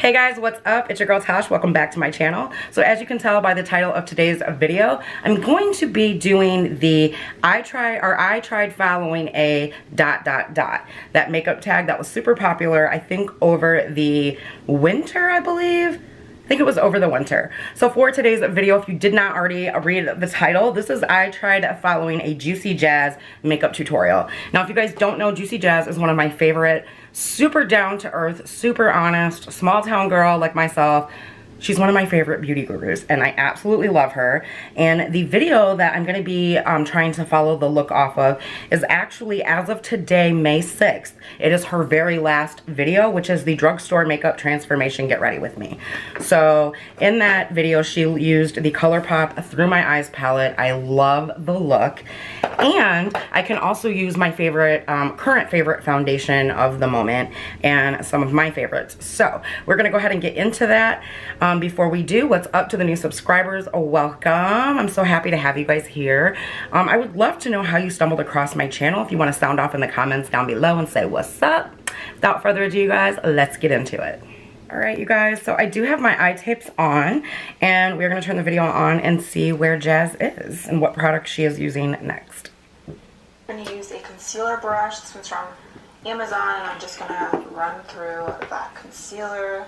Hey guys, what's up? It's your girl Tash. Welcome back to my channel. So as you can tell by the title of today's video, I'm going to be doing the I tried following a ... That makeup tag that was super popular, I think over the winter, I believe. I think it was over the winter. So for today's video, if you did not already read the title, this is I tried following a Juicy Jazz makeup tutorial. Now, if you guys don't know, Juicy Jazz is one of my favorite, super down to earth, super honest, small town girl like myself. She's one of my favorite beauty gurus, and I absolutely love her. And the video that I'm going to be trying to follow the look off of is actually, as of today, May 6th. It is her very last video, which is the drugstore makeup transformation Get Ready With Me. So in that video, she used the ColourPop Through My Eyes palette. I love the look. And I can also use my favorite, current favorite foundation of the moment and some of my favorites. So we're going to go ahead and get into that. Before we do, what's up to the new subscribers? Welcome. I'm so happy to have you guys here. I would love to know how you stumbled across my channel. If you want to sound off in the comments down below and say what's up. Without further ado, you guys, let's get into it. Alright, you guys, so I do have my eye tapes on, and we're going to turn the video on and see where Jazz is and what product she is using next. I'm going to use a concealer brush. This one's from Amazon, and I'm just going to run through that concealer.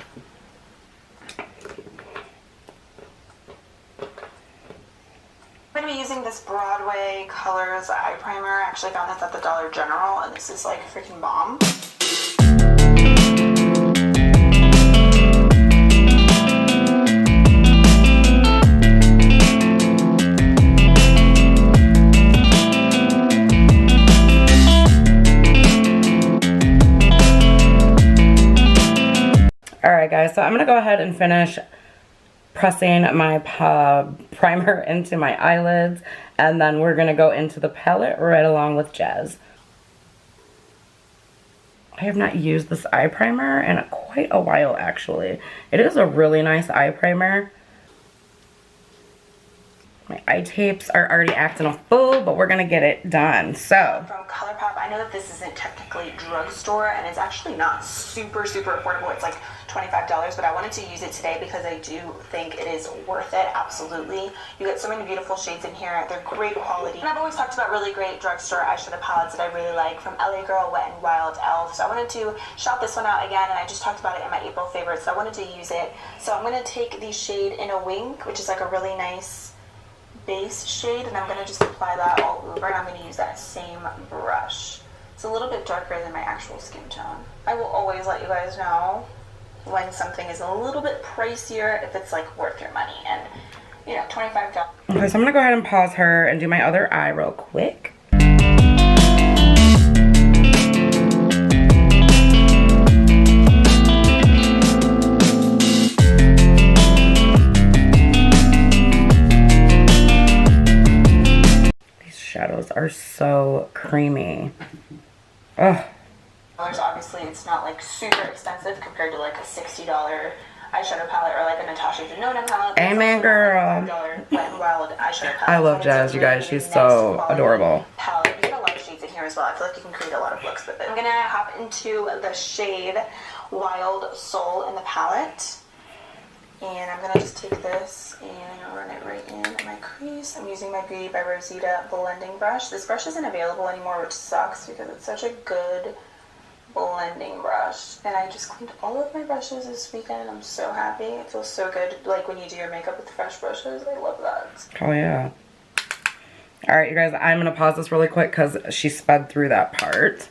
I'm going to be using this Broadway Colors eye primer. I actually found this at the Dollar General, and this is like freaking bomb. Alright guys, so I'm going to go ahead and finish pressing my primer into my eyelids, and then we're going to go into the palette right along with Jazz. I have not used this eye primer in quite a while actually. It is a really nice eye primer. My eye tapes are already acting a fool, but we're going to get it done. So from ColourPop, I know that this isn't technically drugstore, and it's actually not super affordable. It's like $25, but I wanted to use it today because I do think it is worth it. Absolutely. You get so many beautiful shades in here. They're great quality. And I've always talked about really great drugstore eyeshadow palettes that I really like from LA Girl, Wet n Wild, e.l.f. So I wanted to shout this one out again, and I just talked about it in my April favorites, so I wanted to use it. So I'm going to take the shade In a Wink, which is like a really nice base shade, and I'm going to just apply that all over, and I'm going to use that same brush. It's a little bit darker than my actual skin tone. I will always let you guys know when something is a little bit pricier, if it's like worth your money, and you know, $25. Okay, so I'm going to go ahead and pause her and do my other eye real quick. Shadows are so creamy. Ugh. Obviously, it's not like super expensive compared to like a $60 eyeshadow palette or like a Natasha Denona palette. Amen, girl. Wet n Wild eyeshadow palette. I love Jazz, you guys. She's so adorable. Palette. You get a lot of shades in here as well. I feel like you can create a lot of looks with it. I'm gonna hop into the shade Wild Soul in the palette. And I'm going to just take this and run it right in my crease. I'm using my Beauty by Rosita blending brush. This brush isn't available anymore, which sucks because it's such a good blending brush. And I just cleaned all of my brushes this weekend. I'm so happy. It feels so good, like when you do your makeup with fresh brushes. I love that. Oh yeah. Alright you guys, I'm going to pause this really quick because she sped through that part.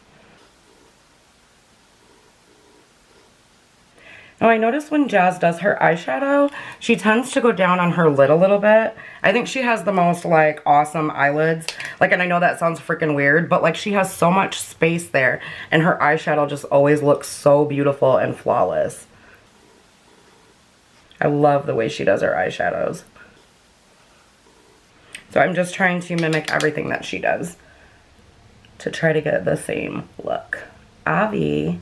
Now I noticed when Jazz does her eyeshadow, she tends to go down on her lid a little bit. I think she has the most like awesome eyelids. Like, and I know that sounds freaking weird, but like she has so much space there, and her eyeshadow just always looks so beautiful and flawless. I love the way she does her eyeshadows. So I'm just trying to mimic everything that she does to try to get the same look. Avi.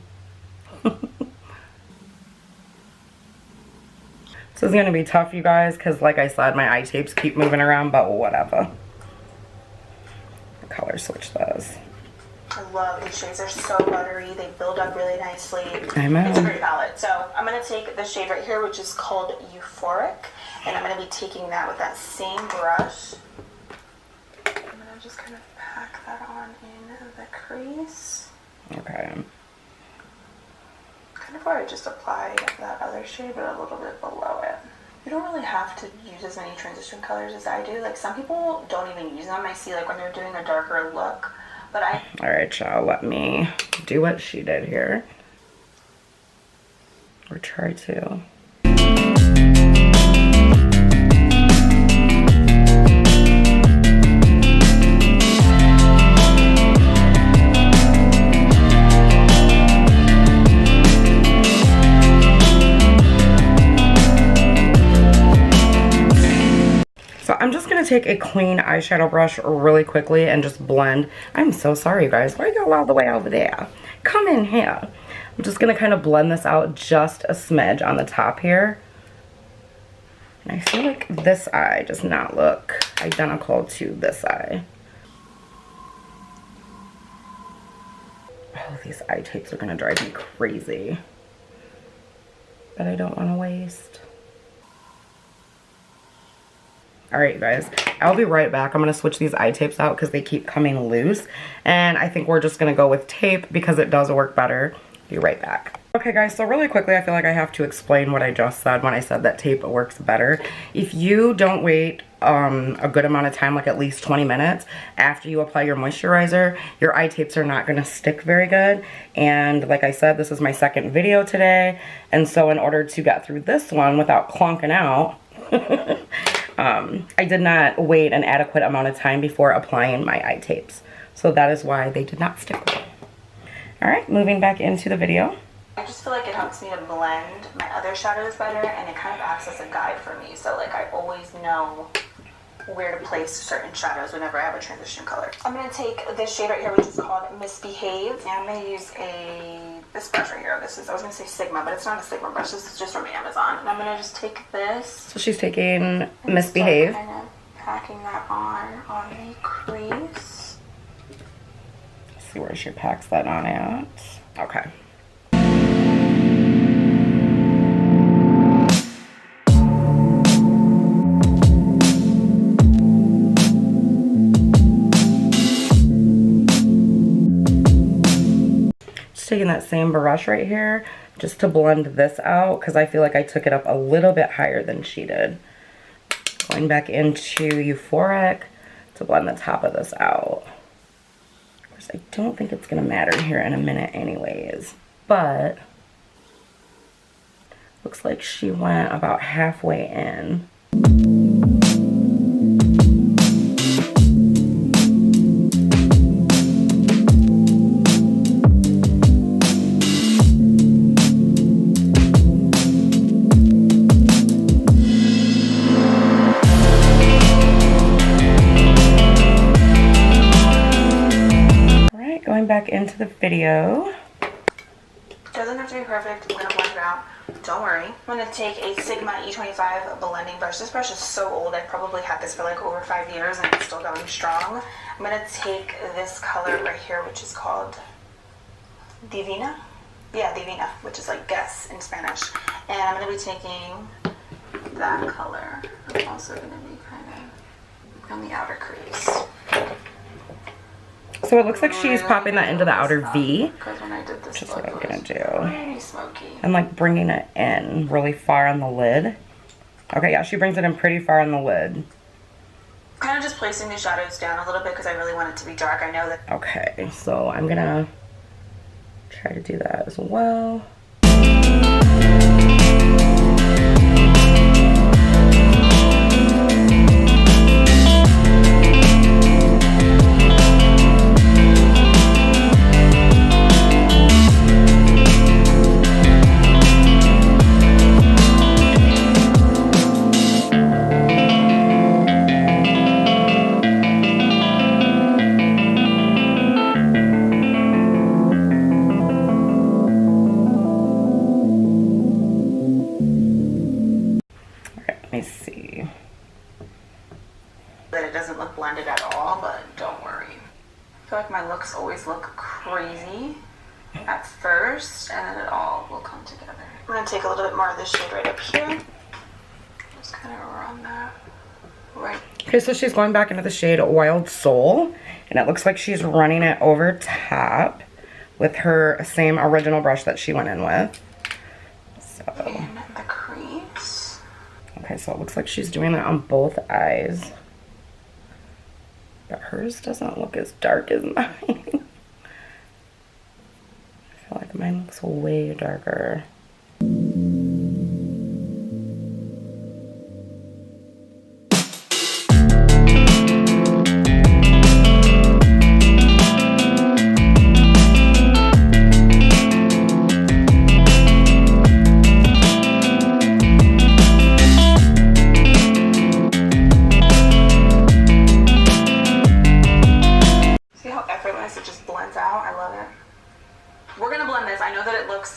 This is going to be tough, you guys, because like I said, my eye tapes keep moving around, but whatever. Color switch those. I love these shades. They're so buttery. They build up really nicely. I know. It's a great palette. So I'm going to take the shade right here, which is called Euphoric. And I'm going to be taking that with that same brush. I'm going to just kind of pack that on in the crease. Okay. Kind of where I just applied that other shade, but a little bit below it. You don't really have to use as many transition colors as I do. Like, some people don't even use them. I see, like, when they're doing a darker look. But I... Alright, y'all, let me do what she did here. Or try to. I'm just going to take a clean eyeshadow brush really quickly and just blend. I'm so sorry, you guys. Why are y'all all the way over there? Come in here. I'm just going to kind of blend this out just a smidge on the top here. And I feel like this eye does not look identical to this eye. Oh, these eye tapes are going to drive me crazy. But I don't want to waste. Alright, guys, I'll be right back. I'm going to switch these eye tapes out because they keep coming loose. And I think we're just going to go with tape because it does work better. Be right back. Okay, guys, so really quickly, I feel like I have to explain what I just said when I said that tape works better. If you don't wait a good amount of time, like at least 20 minutes, after you apply your moisturizer, your eye tapes are not going to stick very good. And like I said, this is my second video today. And so in order to get through this one without clunking out... I did not wait an adequate amount of time before applying my eye tapes. So that is why they did not stick well. Alright, moving back into the video. I just feel like it helps me to blend my other shadows better, and it kind of acts as a guide for me. So like I always know where to place certain shadows whenever I have a transition color. I'm going to take this shade right here, which is called Misbehave. And I'm going to use this brush right here. This is, I was going to say Sigma, but it's not a Sigma brush. This is just from Amazon. And I'm going to just take this. So she's taking Misbehave. Kind of packing that on the crease. Let's see where she packs that on at. Okay. Taking that same brush right here just to blend this out because I feel like I took it up a little bit higher than she did. Going back into Euphoric to blend the top of this out. Of course, I don't think it's going to matter here in a minute anyways, but looks like she went about halfway in. Back into the video. Doesn't have to be perfect. I'm gonna blend it out. Don't worry. I'm gonna take a Sigma E25 blending brush. This brush is so old. I probably had this for like over 5 years and it's still going strong. I'm gonna take this color right here, which is called Divina. Yeah, Divina, which is like guess in Spanish. And I'm gonna be taking that color. I'm also gonna be kind of on the outer crease. So it looks like she's popping that into the outer V, which is what I'm going to do. And like bringing it in really far on the lid. Okay, yeah, she brings it in pretty far on the lid. Kind of just placing the shadows down a little bit because I really want it to be dark. I know that. Okay, so I'm going to try to do that as well. I feel like my looks always look crazy at first, and then it all will come together. I'm gonna take a little bit more of this shade right up here. Just kind of run that right. Okay, so she's going back into the shade Wild Soul, and it looks like she's running it over top with her same original brush that she went in with. So. In the crease. Okay, so it looks like she's doing it on both eyes. But hers doesn't look as dark as mine. I feel like mine looks way darker.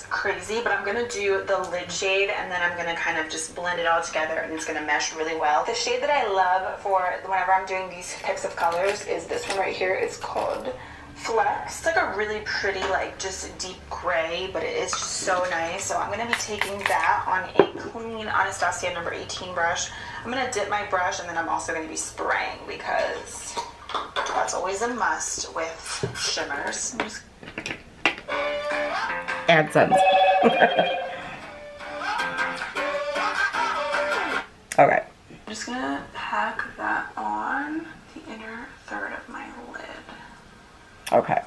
Crazy, but I'm gonna do the lid shade and then I'm gonna kind of just blend it all together and it's gonna mesh really well. The shade that I love for whenever I'm doing these types of colors is this one right here. It's called Flex. It's like a really pretty, like just deep gray, but it is just so nice. So I'm gonna be taking that on a clean Anastasia number 18 brush. I'm gonna dip my brush and then I'm also gonna be spraying because that's always a must with shimmers. AdSense. Okay. I'm just gonna pack that on the inner third of my lid. Okay.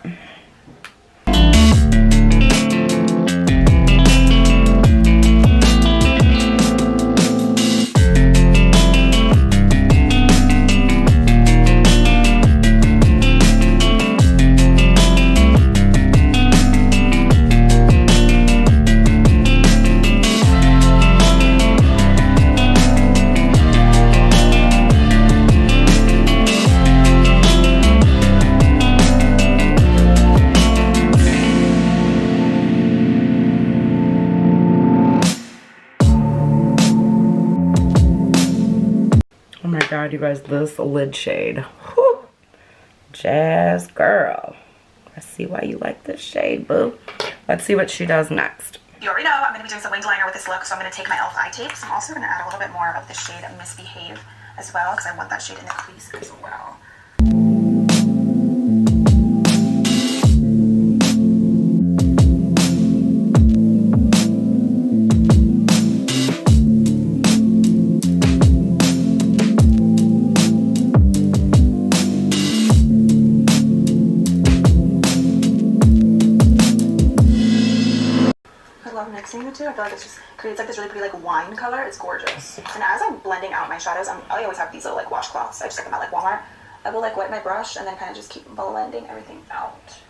God, you guys, this lid shade. Whew. Jazz girl. I see why you like this shade, boo. Let's see what she does next. You already know I'm going to be doing some winged liner with this look, so I'm going to take my e.l.f. eye tapes. I'm also going to add a little bit more of the shade Misbehave as well, because I want that shade in the crease as well. Mixing the two, I feel like it just creates like this really pretty like wine color. It's gorgeous. And as I'm blending out my shadows, I always have these little like washcloths. I just get them at like Walmart. I will like wet my brush and then kind of just keep blending everything out.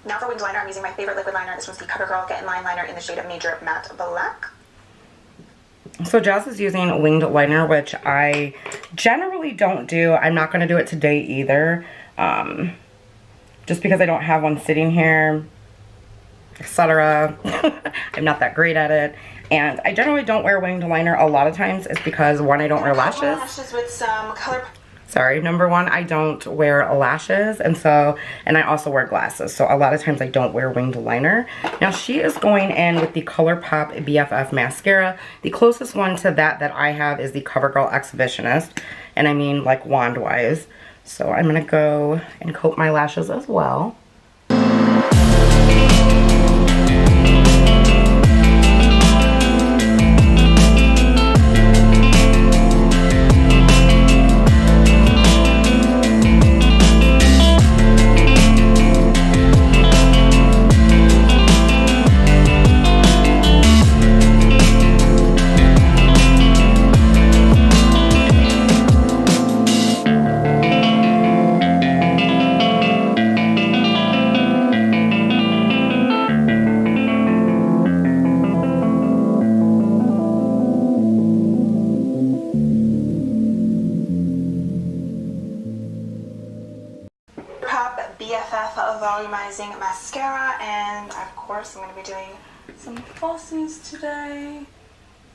Now for winged liner, I'm using my favorite liquid liner. This one's the CoverGirl Get in Line liner in the shade of Major Matte Black. So Jazz is using winged liner, which I generally don't do. I'm not going to do it today either. Just because I don't have one sitting here, etc. I'm not that great at it, and I generally don't wear winged liner a lot of times. It's because, one, I don't wear lashes. Lashes with some color. Sorry, number one, I don't wear lashes, and I also wear glasses, so a lot of times I don't wear winged liner. Now she is going in with the ColourPop BFF mascara. The closest one to that I have is the CoverGirl Exhibitionist, and I mean like wand wise. So I'm gonna go and coat my lashes as well. Volumizing mascara, and of course I'm going to be doing some falsies today.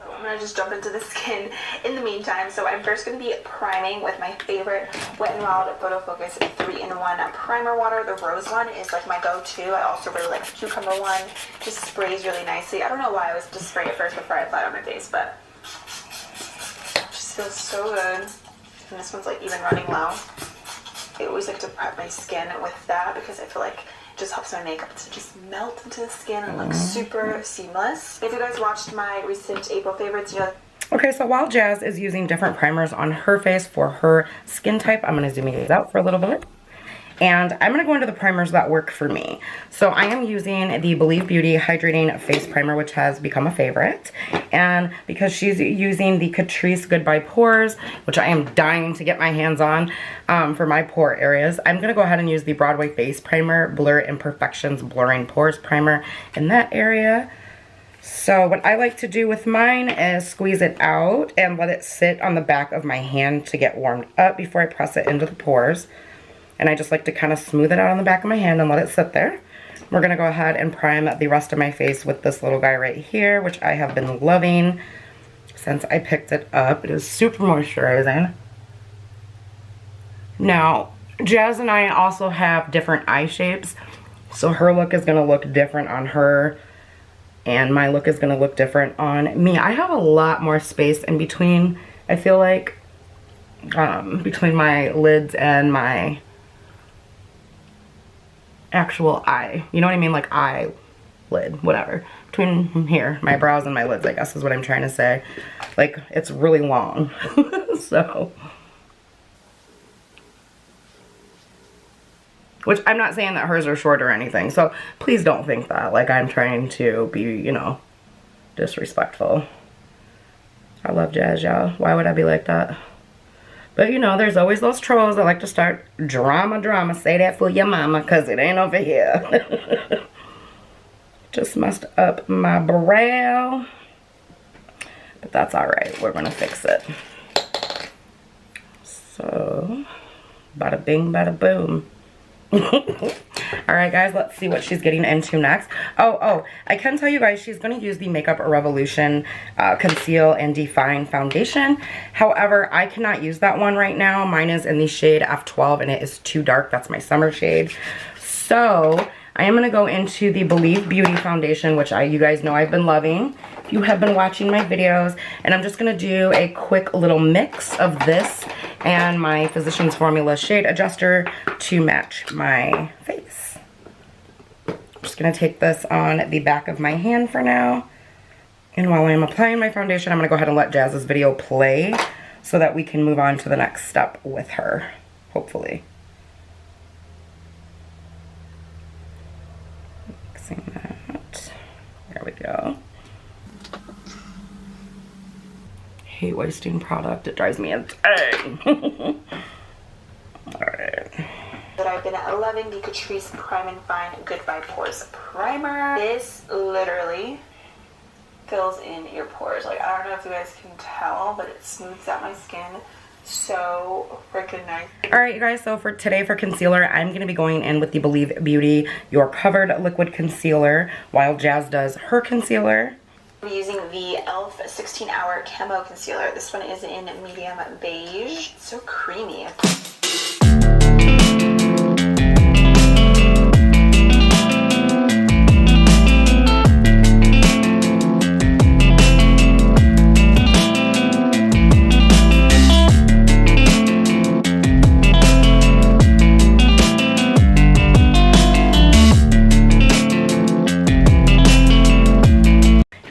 So I'm gonna just jump into the skin in the meantime. So I'm first gonna be priming with my favorite Wet n Wild Photo Focus 3-in-1 primer water. The rose one is like my go-to. I also really like the cucumber one. Just sprays really nicely. I don't know why I was just spraying it first before I applied it on my face, but it just feels so good. And this one's like even running low. I always like to prep my skin with that because I feel like just helps my makeup to just melt into the skin and look super seamless. If you guys watched my recent April favorites, you know. Okay, so while Jazz is using different primers on her face for her skin type, I'm going to zoom these out for a little bit. And I'm going to go into the primers that work for me. So I am using the Believe Beauty Hydrating Face Primer, which has become a favorite. And because she's using the Catrice Goodbye Pores, which I am dying to get my hands on for my pore areas, I'm going to go ahead and use the Broadway Face Primer, Blur Imperfections Blurring Pores Primer in that area. So what I like to do with mine is squeeze it out and let it sit on the back of my hand to get warmed up before I press it into the pores. And I just like to kind of smooth it out on the back of my hand and let it sit there. We're going to go ahead and prime the rest of my face with this little guy right here, which I have been loving since I picked it up. It is super moisturizing. Now, Jazz and I also have different eye shapes, so her look is going to look different on her, and my look is going to look different on me. I have a lot more space in between, I feel like, between my lids and my actual eye, you know what I mean, like eye lid, whatever, between here, my brows and my lids, I guess is what I'm trying to say. Like, it's really long. So, which I'm not saying that hers are short or anything, so please don't think that like I'm trying to be, you know, disrespectful. I love Jazz, y'all. Why would I be like that? But, you know, there's always those trolls that like to start drama. Say that for your mama, because it ain't over here. Just messed up my brow. But that's alright. We're going to fix it. So, bada bing, bada boom. Alright guys, let's see what she's getting into next. Oh, I can tell you guys she's going to use the Makeup Revolution Conceal and Define Foundation. However, I cannot use that one right now. Mine is in the shade F12 and it is too dark. That's my summer shade. So, I am going to go into the Believe Beauty Foundation, which you guys know I've been loving. You have been watching my videos, and I'm just going to do a quick little mix of this and my Physicians Formula Shade Adjuster to match my face. I'm just going to take this on the back of my hand for now, and while I'm applying my foundation, I'm going to go ahead and let Jazz's video play so that we can move on to the next step with her, hopefully. Mixing that. There we go. Hate wasting product. It drives me insane. Alright. That I've been loving the Catrice Prime and Fine Goodbye Pores Primer. This literally fills in your pores. Like, I don't know if you guys can tell, but it smooths out my skin so freaking nice. Alright you guys, so for today for concealer, I'm going to be going in with the Believe Beauty Your Covered Liquid Concealer while Jazz does her concealer. I'm using the e.l.f. 16-Hour Camo Concealer. This one is in medium beige. It's so creamy.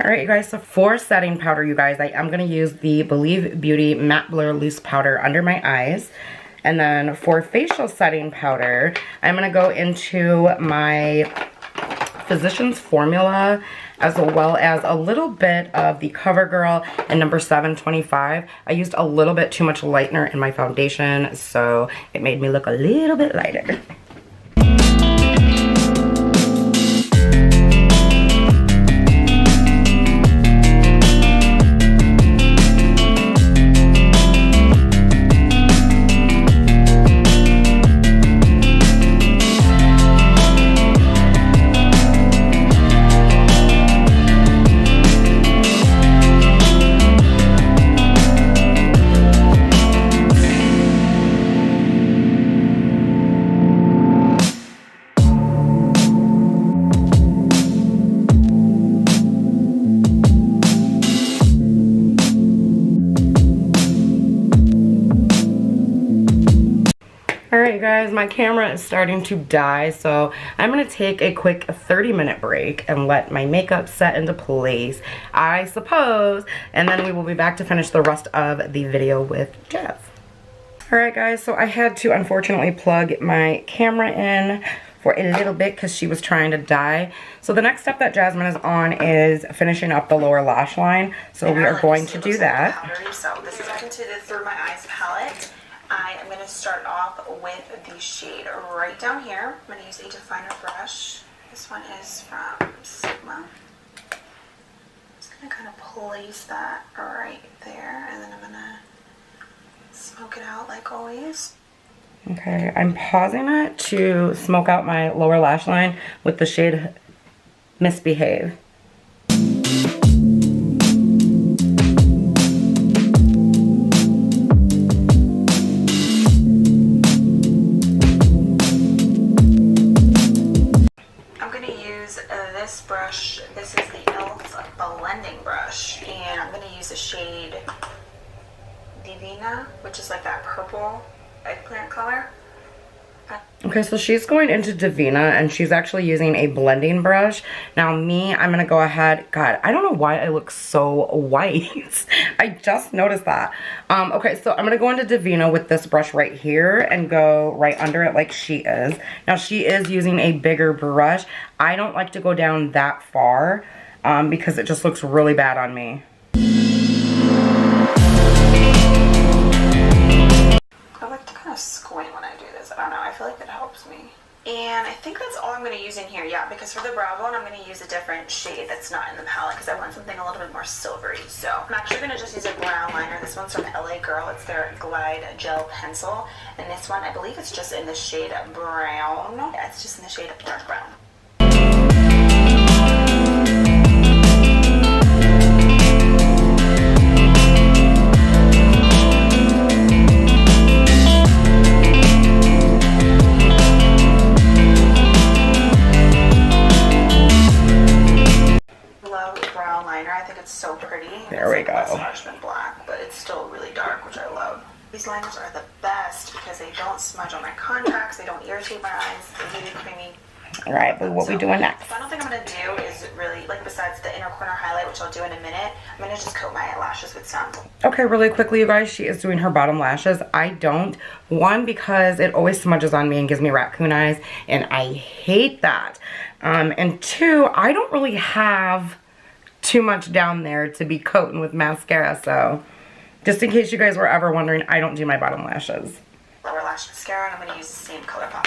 Alright you guys, so for setting powder, you guys, I am going to use the Believe Beauty Matte Blur Loose Powder under my eyes. And then for facial setting powder, I'm going to go into my Physicians Formula as well as a little bit of the CoverGirl in number 725. I used a little bit too much lightener in my foundation, so it made me look a little bit lighter. guys, my camera is starting to die, so I'm going to take a quick 30-minute break and let my makeup set into place, I suppose, and then we will be back to finish the rest of the video with Jazz. Alright guys, so I had to unfortunately plug my camera in for a little bit because she was trying to die. So the next step that Jasmine is on is finishing up the lower lash line. So we are going to do that. Powdery, so this is into the Through My Eyes palette. I am going to start off with the shade right down here. I'm going to use a definer brush. This one is from Sigma. I'm just going to kind of place that right there, and then I'm going to smoke it out like always. Okay, I'm pausing it to smoke out my lower lash line with the shade Misbehave. I'm going to use this brush. This is the e.l.f. blending brush, and I'm going to use the shade Divina, which is like that purple eggplant color. Okay, so she's going into Divina, and she's actually using a blending brush. Now me, I'm going to go ahead. God, I don't know why I look so white. I just noticed that. Okay, so I'm going to go into Divina with this brush right here and go right under it like she is. Now she is using a bigger brush. I don't like to go down that far because it just looks really bad on me. Squint when I do this. I don't know. I feel like it helps me. And I think that's all I'm going to use in here. Yeah, because for the brow bone, I'm going to use a different shade that's not in the palette because I want something a little bit more silvery. So I'm actually going to just use a brown liner. This one's from LA Girl. It's their Glide Gel Pencil. And this one, I believe it's just in the shade brown. Yeah, it's just in the shade of dark brown. So pretty. There we go. Less harsh than black, but it's still really dark, which I love. These liners are the best because they don't smudge on my contacts, they don't irritate my eyes, they're really creamy. Alright, but what are we doing next? The final thing I'm going to do is really, like besides the inner corner highlight, which I'll do in a minute, I'm going to just coat my lashes with some. Okay, really quickly, you guys, she is doing her bottom lashes. I don't. One, because it always smudges on me and gives me raccoon eyes, and I hate that. And two, I don't really have too much down there to be coating with mascara, so just in case you guys were ever wondering, I don't do my bottom lashes. Lower lash mascara, and I'm going to use the same ColourPop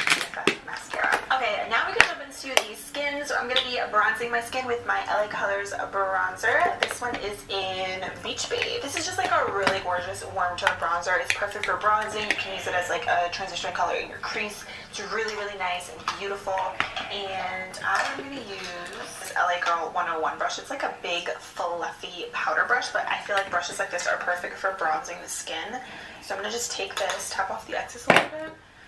mascara. Okay, now we can jump into the skin. So I'm going to be bronzing my skin with my LA Colors bronzer. This one is in Beach Babe. This is just like a really gorgeous warm tone bronzer. It's perfect for bronzing. You can use it as like a transition color in your crease. It's really, really nice and beautiful. And I'm going to use this LA Girl 101 brush. It's like a big, fluffy powder brush, but I feel like brushes like this are perfect for bronzing the skin. So I'm going to just take this, tap off the excess a little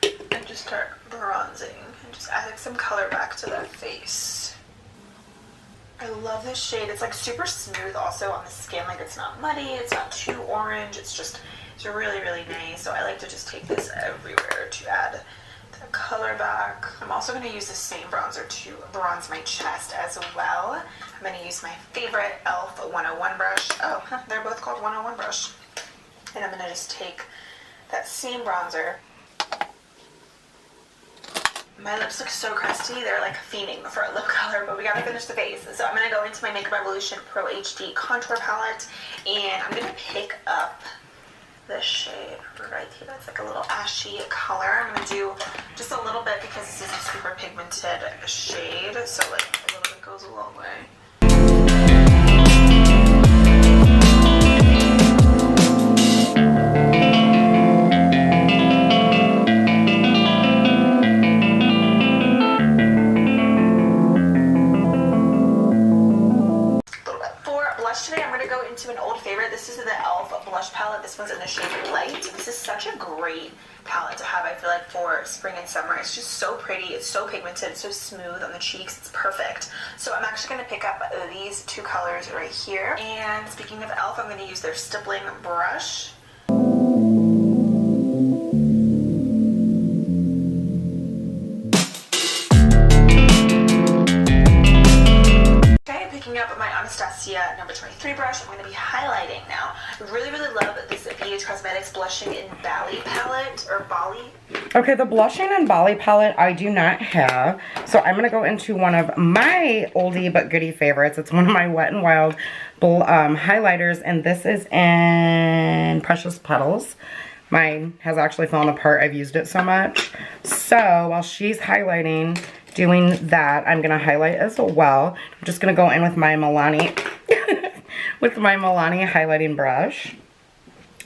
bit, and just start bronzing. And just add some color back to the face. I love this shade. It's like super smooth also on the skin. Like it's not muddy, it's not too orange. It's really, really nice. So I like to just take this everywhere to add the color back. I'm also going to use the same bronzer to bronze my chest as well. I'm going to use my favorite e.l.f. 101 brush. Oh, they're both called 101 brush. And I'm going to just take that same bronzer. My lips look so crusty. They're like fiending for a lip color, but we got to finish the face. So I'm going to go into my Makeup Revolution Pro HD Contour Palette, and I'm going to pick up this shade right here. It's like a little ashy color. I'm going to do just a little bit because this is a super pigmented shade, so like a little bit goes a long way. This is the e.l.f. blush palette. This one's in the shade Light. This is such a great palette to have, I feel like, for spring and summer. It's just so pretty. It's so pigmented. It's so smooth on the cheeks. It's perfect. So I'm actually going to pick up these two colors right here. And speaking of e.l.f., I'm going to use their stippling brush. up my Anastasia number 23 brush, I'm going to be highlighting now. I really, really love this Ebates Cosmetics Blushing in Bali palette, or Bali. Okay, the Blushing in Bali palette I do not have. So I'm going to go into one of my oldie but goodie favorites. It's one of my Wet n Wild highlighters, and this is in Precious Petals. Mine has actually fallen apart. I've used it so much. So while she's highlighting, doing that, I'm going to highlight as well. I'm just going to go in with my Milani with my Milani highlighting brush.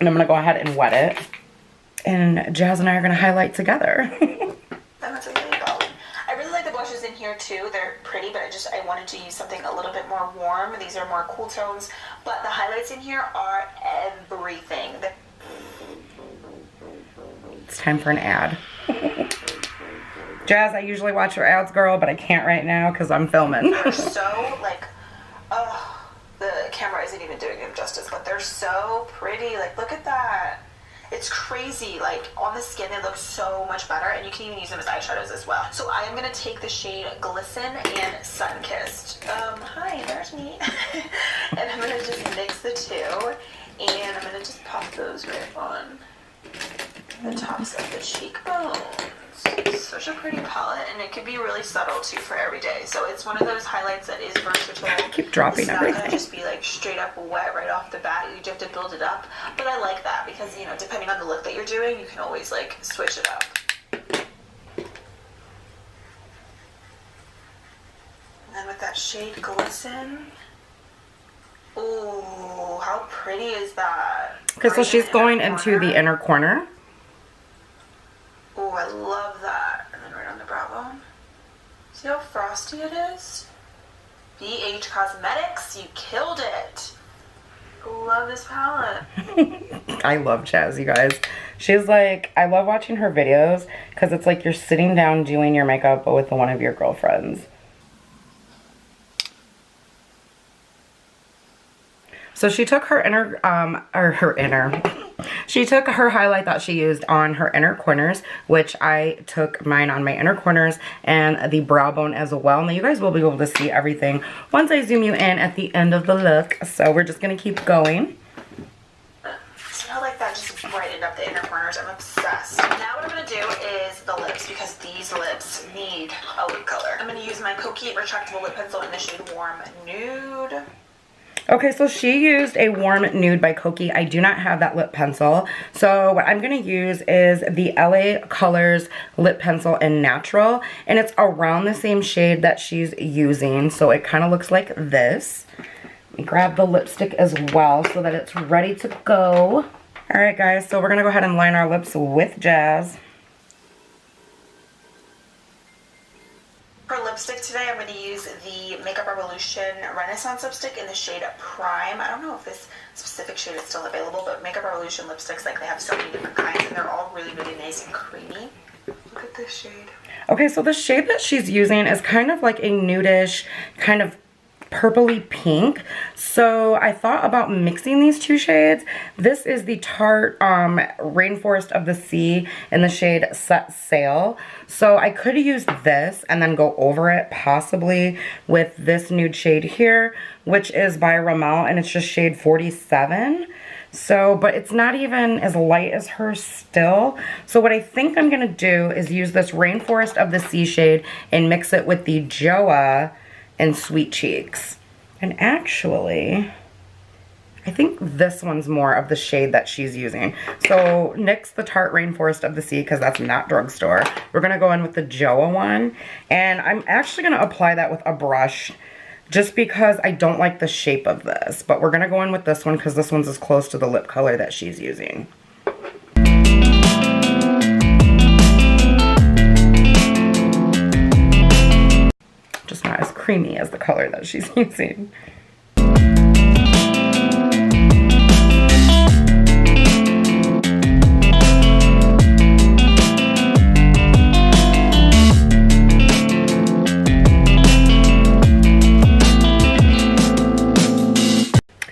And I'm going to go ahead and wet it. And Jazz and I are going to highlight together. That's a really Bali. I really like the blushes in here too. They're pretty, but I wanted to use something a little bit more warm. These are more cool tones, but the highlights in here are everything. It's time for an ad. Jazz, I usually watch your ads, girl, but I can't right now because I'm filming. They're so, like, oh, the camera isn't even doing them justice, but they're so pretty. Like, look at that. It's crazy. Like, on the skin, they look so much better, and you can even use them as eyeshadows as well. So I am going to take the shade Glisten and Sunkissed. Hi, there's me. And I'm going to just mix the two, and I'm going to just pop those right on the tops of the cheekbones. Such a pretty palette, and it can be really subtle too for every day. So it's one of those highlights that is versatile. I keep dropping everything. It's not gonna just be like straight up wet right off the bat. You have to build it up. But I like that because, you know, depending on the look that you're doing, you can always like switch it up. And then with that shade Glisten. Ooh, how pretty is that? Okay, so she's going into the inner corner. Oh, I love that. And then right on the brow bone. See how frosty it is? BH Cosmetics, you killed it. Love this palette. I love Jazz, you guys. She's like, I love watching her videos because it's like you're sitting down doing your makeup with one of your girlfriends. So she took her she took her highlight that she used on her inner corners, which I took mine on my inner corners and the brow bone as well. Now you guys will be able to see everything once I zoom you in at the end of the look. So we're just going to keep going. So I like that just brightened up the inner corners. I'm obsessed. Now what I'm going to do is the lips, because these lips need a lip color. I'm going to use my Coquette retractable lip pencil in the shade Warm Nude. Okay, so she used a Warm Nude by Coquette. I do not have that lip pencil. So what I'm going to use is the LA Colors lip pencil in Natural. And it's around the same shade that she's using. So it kind of looks like this. Let me grab the lipstick as well so that it's ready to go. Alright guys, so we're going to go ahead and line our lips with Jazz. For lipstick today, I'm going to use the Makeup Revolution Renaissance lipstick in the shade Prime. I don't know if this specific shade is still available, but Makeup Revolution lipsticks, like, they have so many different kinds, and they're all really, really nice and creamy. Look at this shade. Okay, so the shade that she's using is kind of like a nudish, kind of purpley pink. So I thought about mixing these two shades. This is the Tarte Rainforest of the Sea in the shade Set Sail. So I could use this and then go over it possibly with this nude shade here, which is by Rimmel, and it's just shade 47. So, but it's not even as light as hers still. So what I think I'm going to do is use this Rainforest of the Sea shade and mix it with the Joa and Sweet Cheeks. And actually, I think this one's more of the shade that she's using. So nix the Tarte Rainforest of the Sea because that's not drugstore. We're going to go in with the Joa one. And I'm actually going to apply that with a brush just because I don't like the shape of this. But we're going to go in with this one because this one's as close to the lip color that she's using. Just not as creamy as the color that she's using.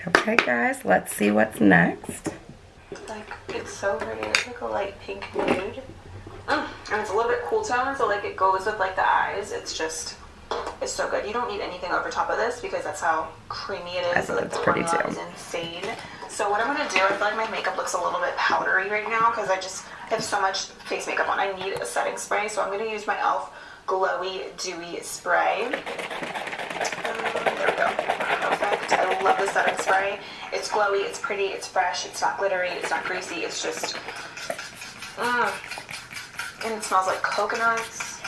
Okay guys, let's see what's next. Like, it's so pretty. It's like a light pink nude. And it's a little bit cool tone, so like it goes with like the eyes. It's just is so good. You don't need anything over top of this because that's how creamy it is. I think Like it's the pretty formula too. is insane. So what I'm gonna do, I feel like my makeup looks a little bit powdery right now because I have so much face makeup on. I need a setting spray, so I'm gonna use my e.l.f. Glowy Dewy Spray. There we go. Perfect. I love the setting spray. It's glowy, it's pretty, it's fresh, it's not glittery, it's not greasy, it's just, and it smells like coconuts.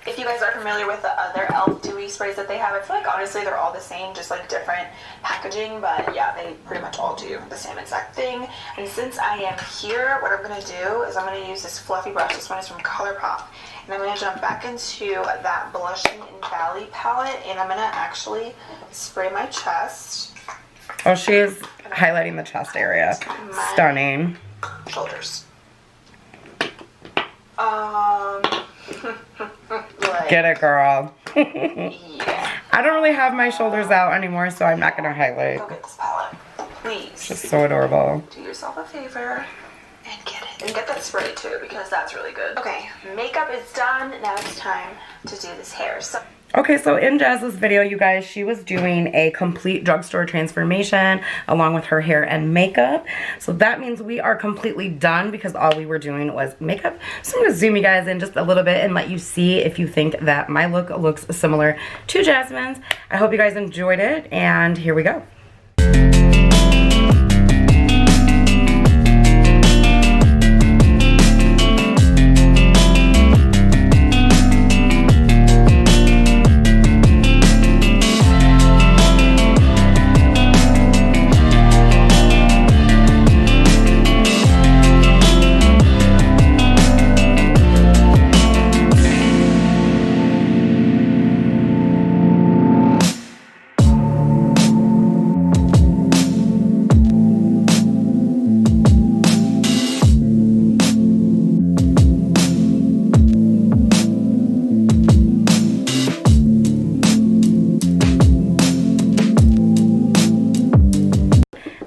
If you guys are familiar with the other e.l.f. Dewy sprays that they have, I feel like honestly they're all the same, just like different packaging, but yeah, they pretty much all do the same exact thing. And since I am here, what I'm going to do is I'm going to use this fluffy brush. This one is from ColourPop. And I'm going to jump back into that Blushing in Valley palette, and I'm going to actually spray my chest. Oh, she is highlighting the chest area. Stunning. Shoulders. Get it, girl. Yeah. I don't really have my shoulders out anymore, so I'm not going to highlight. Go get this palette, please. She's so adorable. Do yourself a favor and get it. And get that spray too, because that's really good. Okay, makeup is done. Now it's time to do this hair. Okay, so in Jazz's video, you guys, she was doing a complete drugstore transformation along with her hair and makeup. So that means we are completely done because all we were doing was makeup. So I'm going to zoom you guys in just a little bit and let you see if you think that my look looks similar to Jasmine's. I hope you guys enjoyed it, and here we go.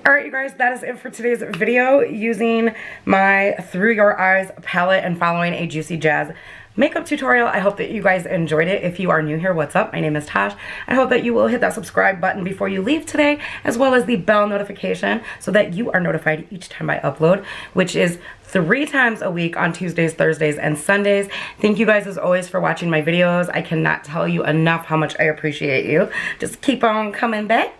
Alright, you guys, that is it for today's video using my Through Your Eyes palette and following a Juicy Jazz makeup tutorial. I hope that you guys enjoyed it. If you are new here, what's up? My name is Tash. I hope that you will hit that subscribe button before you leave today, as well as the bell notification so that you are notified each time I upload, which is 3 times a week on Tuesdays, Thursdays, and Sundays. Thank you guys as always for watching my videos. I cannot tell you enough how much I appreciate you. Just keep on coming back.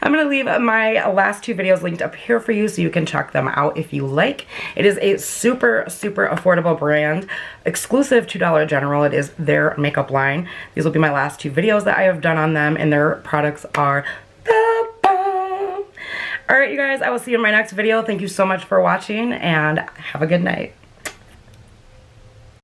I'm going to leave my last 2 videos linked up here for you so you can check them out if you like. It is a super, super affordable brand, exclusive to Dollar General. It is their makeup line. These will be my last 2 videos that I have done on them, and their products are the bomb. Alright, you guys, I will see you in my next video. Thank you so much for watching, and have a good night.